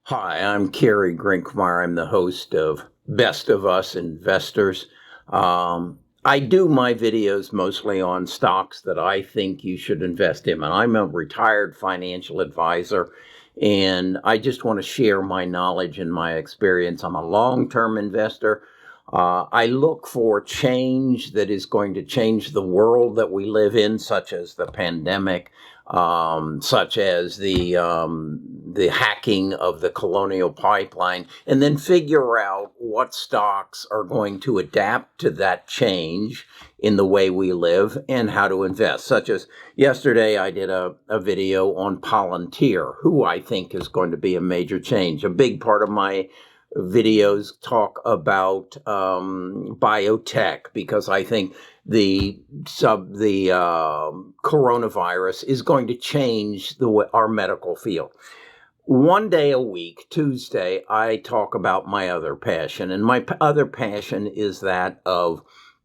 Hi, I'm Kerry Grinkmeyer. I'm the host of Best of Us Investors. I do my videos mostly on stocks that I think you should invest in. And I'm a retired financial advisor, and I just want to share my knowledge and my experience. I'm a long-term investor. I look for change that is going to change the world that we live in, such as the pandemic, such as the hacking of the colonial pipeline, and then figure out what stocks are going to adapt to that change in the way we live and how to invest. Such as yesterday, I did a video on Palantir, who I think is going to be a major change. A big part of my videos talk about biotech, because I think the coronavirus is going to change our medical field. One day a week, Tuesday, I talk about my other passion, and my other passion is that of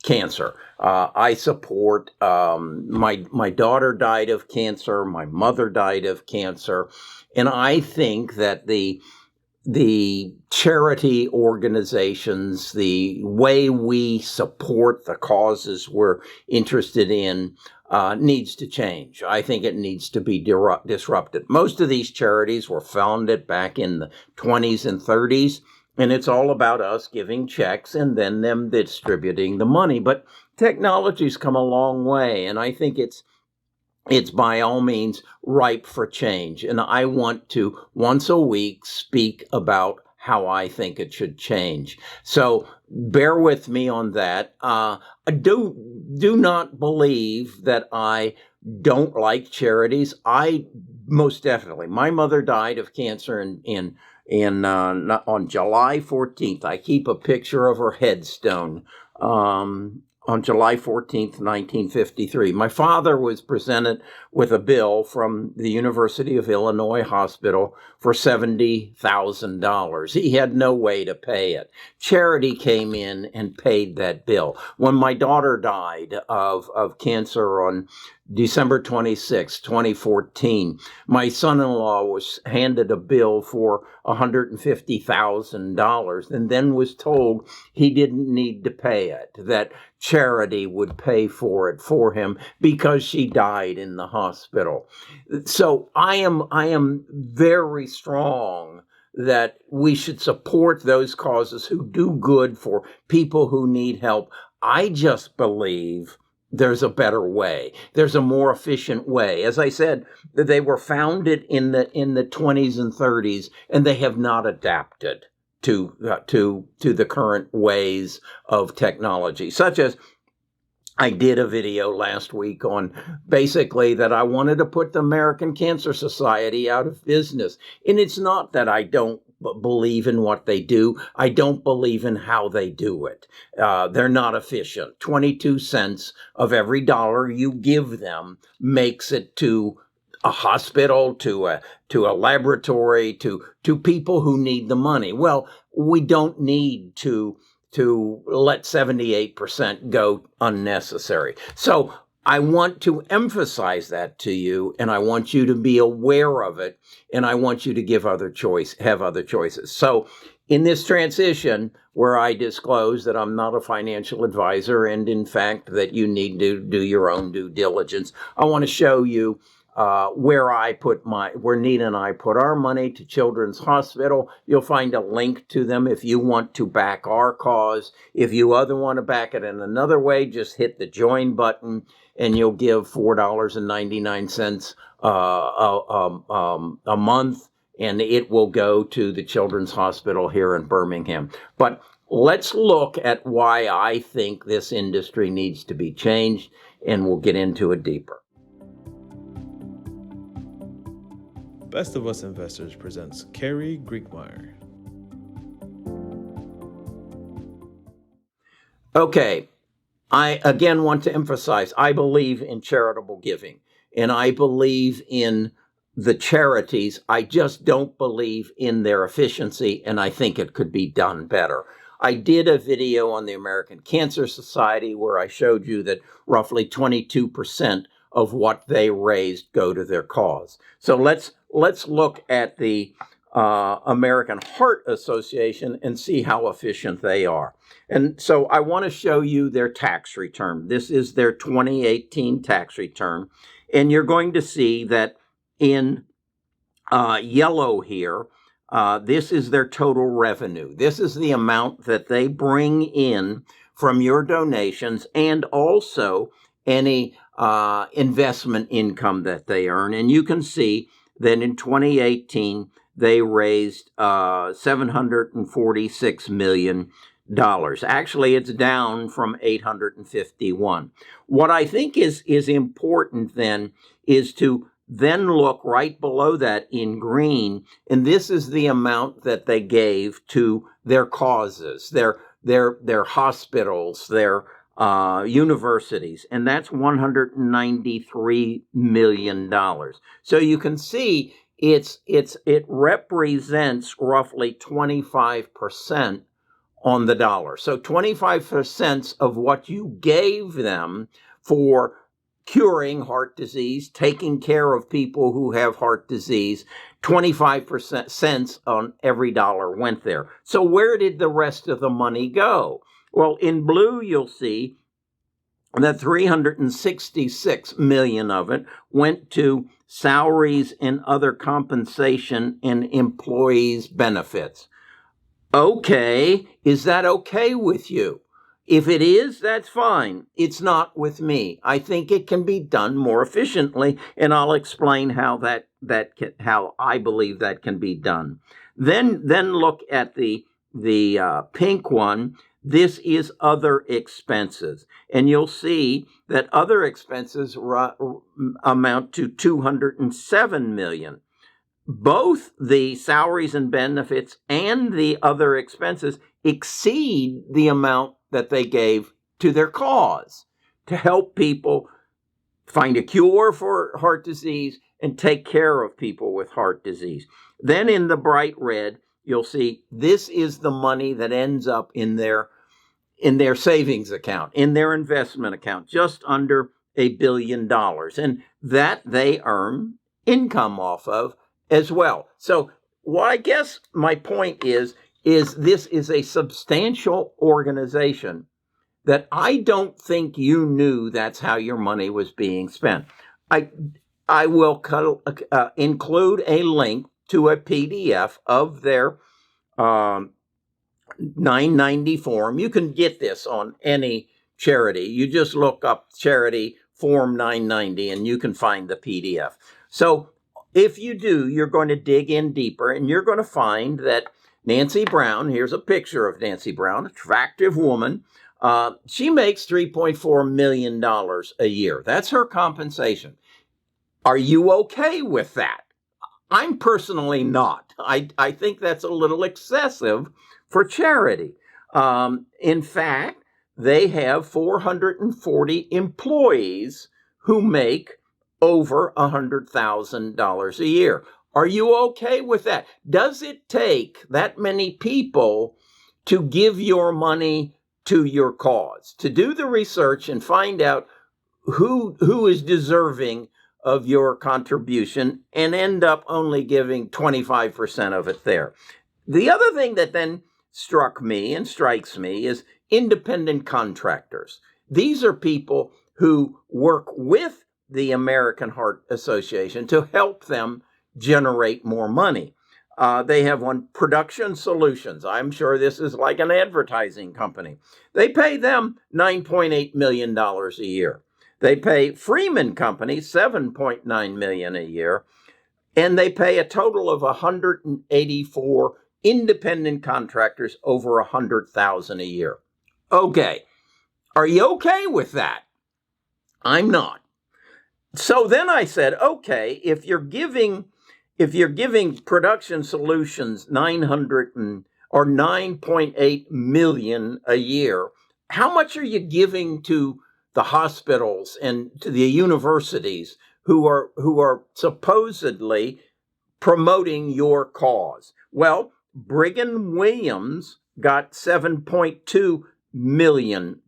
cancer. I support, my daughter died of cancer, my mother died of cancer, and I think that the charity organizations, the way we support the causes we're interested in, needs to change. I think it needs to be disrupted. Most of these charities were founded back in the 20s and 30s, and it's all about us giving checks and then them distributing the money. But technology's come a long way, and I think it's by all means ripe for change. And I want to once a week speak about how I think it should change. So bear with me on that. Do not believe that I don't like charities. I most definitely. My mother died of cancer on July 14th. I keep a picture of her headstone. On July 14th, 1953. My father was presented with a bill from the University of Illinois Hospital for $70,000. He had no way to pay it. Charity came in and paid that bill. When my daughter died of cancer on December 26, 2014, my son-in-law was handed a bill for $150,000 and then was told he didn't need to pay it, that charity would pay for it for him because she died in the hospital. So I am very strong that we should support those causes who do good for people who need help. I just believe there's a better way. There's a more efficient way. As I said, they were founded in the 20s and 30s, and they have not adapted to the current ways of technology. Such as, I did a video last week on basically that I wanted to put the American Cancer Society out of business. And it's not that I don't believe in what they do. I don't believe in how they do it. They're not efficient. 22 cents of every dollar you give them makes it to a hospital, to a laboratory, to people who need the money. Well, we don't need to let 78% go unnecessary. So I want to emphasize that to you, and I want you to be aware of it, and I want you to have other choices. So in this transition, where I disclose that I'm not a financial advisor, and in fact that you need to do your own due diligence, I want to show you where Nita and I put our money, to Children's Hospital. You'll find a link to them if you want to back our cause. If you want to back it in another way, just hit the join button and you'll give $4.99 a month, and it will go to the Children's Hospital here in Birmingham. But let's look at why I think this industry needs to be changed, and we'll get into it deeper. Best of Us Investors presents Kerry Grinkmeyer. Okay, I again want to emphasize, I believe in charitable giving, and I believe in the charities. I just don't believe in their efficiency, and I think it could be done better. I did a video on the American Cancer Society where I showed you that roughly 22% of what they raised go to their cause. So let's look at the American Heart Association and see how efficient they are. And so I want to show you their tax return. This is their 2018 tax return. And you're going to see that in yellow here, this is their total revenue. This is the amount that they bring in from your donations and also any investment income that they earn. And you can see that in 2018, they raised $746 million. Actually, it's down from 851. What I think is important then is to then look right below that in green, and this is the amount that they gave to their causes, their hospitals, their universities, and that's $193 million. So you can see it represents roughly 25% on the dollar. So 25% of what you gave them for curing heart disease, taking care of people who have heart disease, 25% cents on every dollar went there. So where did the rest of the money go? Well, in blue, you'll see that 366 million of it went to salaries and other compensation and employees' benefits. Okay, is that okay with you? If it is, that's fine. It's not with me. I think it can be done more efficiently, and I'll explain how how I believe that can be done. Then look at the pink one. This is other expenses, and you'll see that other expenses amount to 207 million. Both the salaries and benefits and the other expenses exceed the amount that they gave to their cause to help people find a cure for heart disease and take care of people with heart disease. Then in the bright red, you'll see this is the money that ends up in their savings account, in their investment account, just under $1 billion. And that they earn income off of as well. So what I guess my point is this is a substantial organization that I don't think you knew that's how your money was being spent. I will include a link to a PDF of their 990 form. You can get this on any charity. You just look up charity form 990 and you can find the PDF. So if you do, you're going to dig in deeper and you're going to find that Nancy Brown, here's a picture of Nancy Brown, attractive woman. She makes $3.4 million a year. That's her compensation. Are you okay with that? I'm personally not. I think that's a little excessive for charity. In fact, they have 440 employees who make over $100,000 a year. Are you okay with that? Does it take that many people to give your money to your cause, to do the research and find out who is deserving of your contribution and end up only giving 25% of it there? The other thing that then struck me and strikes me is independent contractors. These are people who work with the American Heart Association to help them generate more money. They have one, Production Solutions. I'm sure this is like an advertising company. They pay them $9.8 million a year. They pay Freeman Company $7.9 million a year. And they pay a total of 184 independent contractors over $100,000 a year. Okay. Are you okay with that? I'm not. So then I said, okay, if you're giving Production Solutions 9.8 million a year, how much are you giving to the hospitals and to the universities who are supposedly promoting your cause? Well, Brigham Williams got $7.2 million.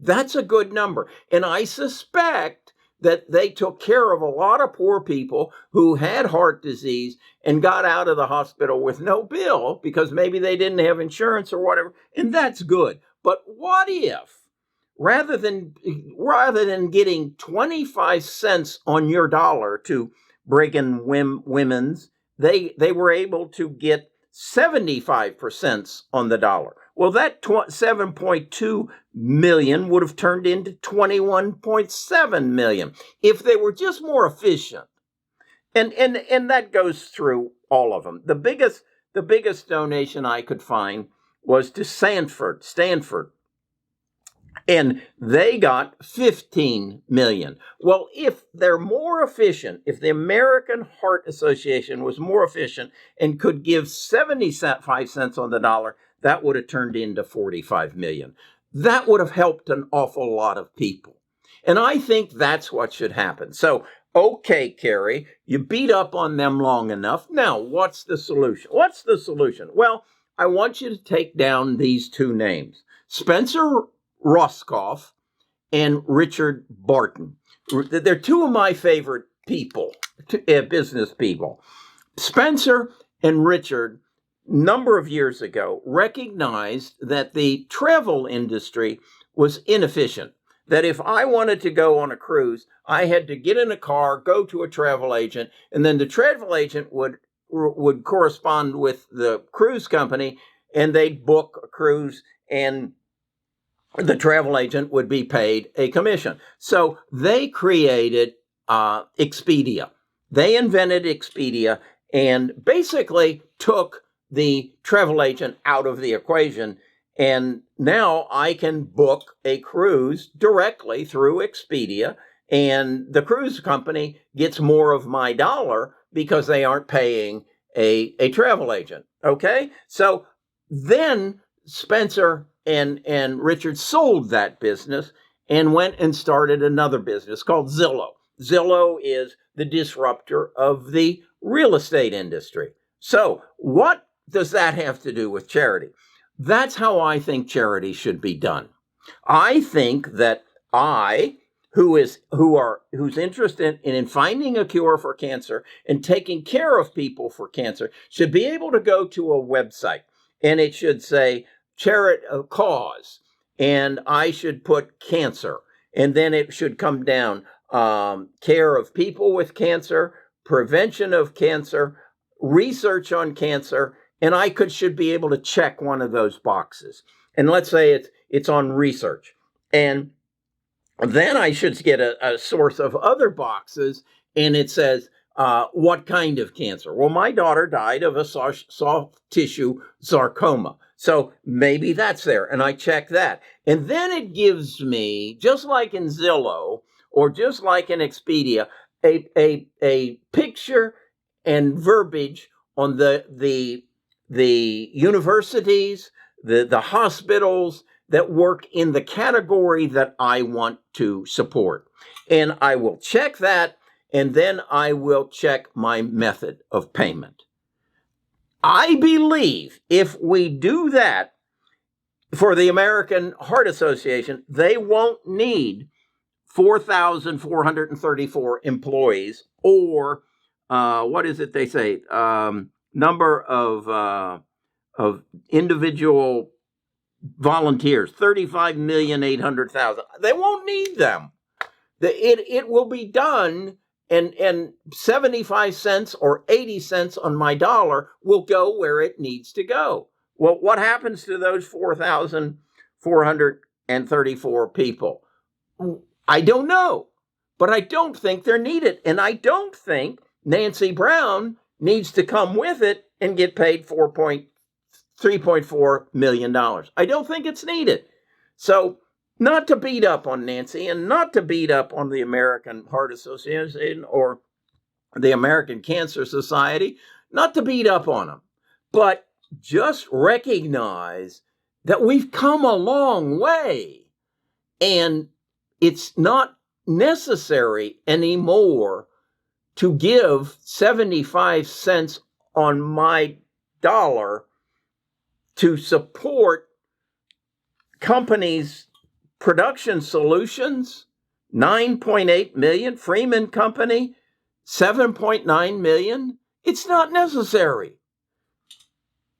That's a good number. And I suspect that they took care of a lot of poor people who had heart disease and got out of the hospital with no bill because maybe they didn't have insurance or whatever. And that's good. But what if, rather than getting 25 cents on your dollar to Brigham Women's, they were able to get 75% on the dollar. Well, that 7.2 million would have turned into 21.7 million if they were just more efficient. And that goes through all of them. The biggest donation I could find was to Stanford. And they got 15 million. Well, if they're more efficient, if the American Heart Association was more efficient and could give 75 cents on the dollar, that would have turned into 45 million. That would have helped an awful lot of people. And I think that's what should happen. So, okay, Carrie, you beat up on them long enough. Now, what's the solution? Well, I want you to take down these two names, Spencer Roscoff and Richard Barton. They're two of my favorite people, business people. Spencer and Richard, number of years ago, recognized that the travel industry was inefficient. That if I wanted to go on a cruise, I had to get in a car, go to a travel agent, and then the travel agent would correspond with the cruise company, and they'd book a cruise, and the travel agent would be paid a commission. So they created Expedia. They invented Expedia and basically took the travel agent out of the equation. And now I can book a cruise directly through Expedia, and the cruise company gets more of my dollar because they aren't paying a travel agent. Okay? So then Spencer and Richard sold that business and went and started another business called Zillow. Zillow is the disruptor of the real estate industry. So what does that have to do with charity? That's how I think charity should be done. I think that who's interested in finding a cure for cancer and taking care of people for cancer, should be able to go to a website, and it should say charity cause, and I should put cancer, and then it should come down care of people with cancer, prevention of cancer, research on cancer, and I should be able to check one of those boxes. And let's say it's on research, and then I should get a source of other boxes, and it says what kind of cancer. Well, my daughter died of a soft tissue sarcoma. So maybe that's there, and I check that. And then it gives me, just like in Zillow or just like in Expedia, a picture and verbiage on the universities, the hospitals that work in the category that I want to support. And I will check that, and then I will check my method of payment. I believe if we do that for the American Heart Association, they won't need 4,434 employees, or what is it they say? Number of individual volunteers, 35,800,000. They won't need them. It will be done, and 75 cents or 80 cents on my dollar will go where it needs to go. Well, what happens to those 4,434 people? I don't know, but I don't think they're needed. And I don't think Nancy Brown needs to come with it and get paid $3.4 million. I don't think it's needed. So, not to beat up on Nancy and not to beat up on the American Heart Association or the American Cancer Society, not to beat up on them, but just recognize that we've come a long way, and it's not necessary anymore to give 75 cents on my dollar to support companies' production solutions 9.8 million. Freeman Company, 7.9 million. It's not necessary.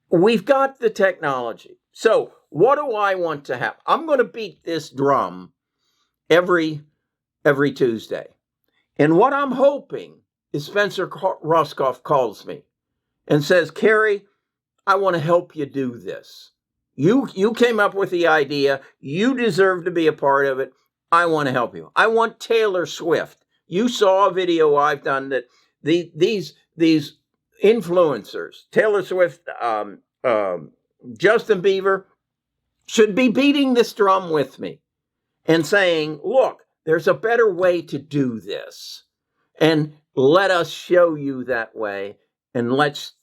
We've got the technology. So what do I want to have? I'm going to beat this drum every Tuesday. And what I'm hoping is Spencer Roscoff calls me and says, Kerry, I want to help you do this. You came up with the idea. You deserve to be a part of it. I want to help you. I want Taylor Swift. You saw a video I've done that these influencers, Taylor Swift, Justin Bieber, should be beating this drum with me and saying, look, there's a better way to do this. And let us show you that way. And let's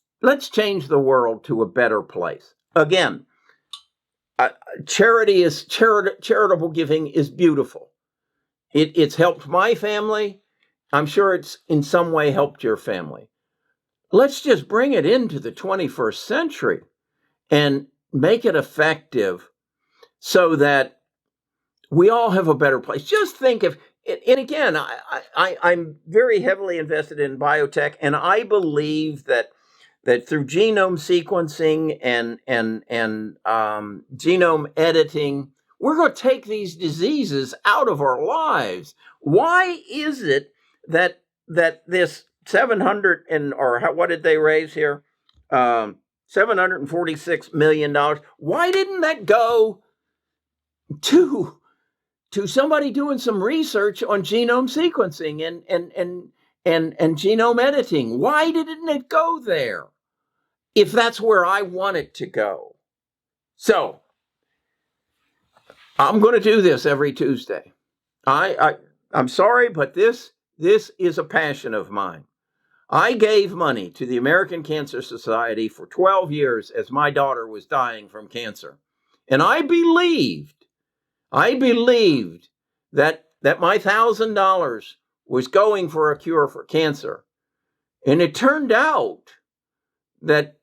change the world to a better place. Again, charitable giving is beautiful. It's helped my family. I'm sure it's in some way helped your family. Let's just bring it into the 21st century and make it effective so that we all have a better place. Just think of, and again, I'm very heavily invested in biotech, and I believe that through genome sequencing and genome editing, we're going to take these diseases out of our lives. Why is it that this 700 or what did they raise here? $746 million. Why didn't that go to somebody doing some research on genome sequencing and genome editing? Why didn't it go there? If that's where I want it to go. So I'm going to do this every Tuesday. I'm sorry, but this is a passion of mine. I gave money to the American Cancer Society for 12 years as my daughter was dying from cancer. And I believed that my $1,000 was going for a cure for cancer. And it turned out that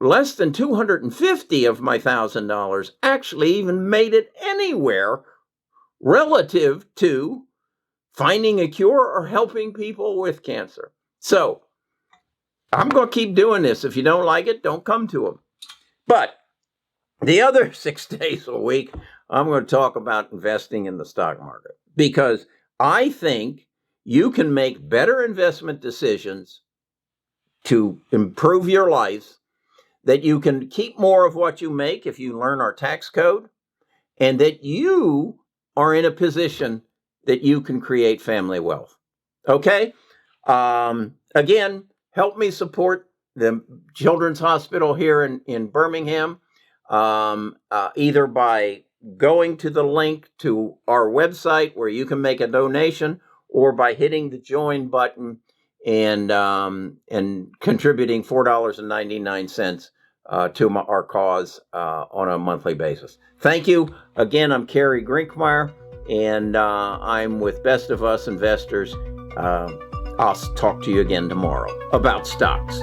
less than 250 of my $1,000 actually even made it anywhere relative to finding a cure or helping people with cancer. So I'm going to keep doing this. If you don't like it, don't come to them. But the other 6 days a week, I'm going to talk about investing in the stock market, because I think you can make better investment decisions to improve your life, that you can keep more of what you make if you learn our tax code, and that you are in a position that you can create family wealth. Okay? Again, help me support the Children's Hospital here in Birmingham, either by going to the link to our website where you can make a donation, or by hitting the join button and contributing $4.99 to our cause on a monthly basis. Thank you. Again, I'm Kerry Grinkmeyer, and I'm with Best of Us Investors. I'll talk to you again tomorrow about stocks.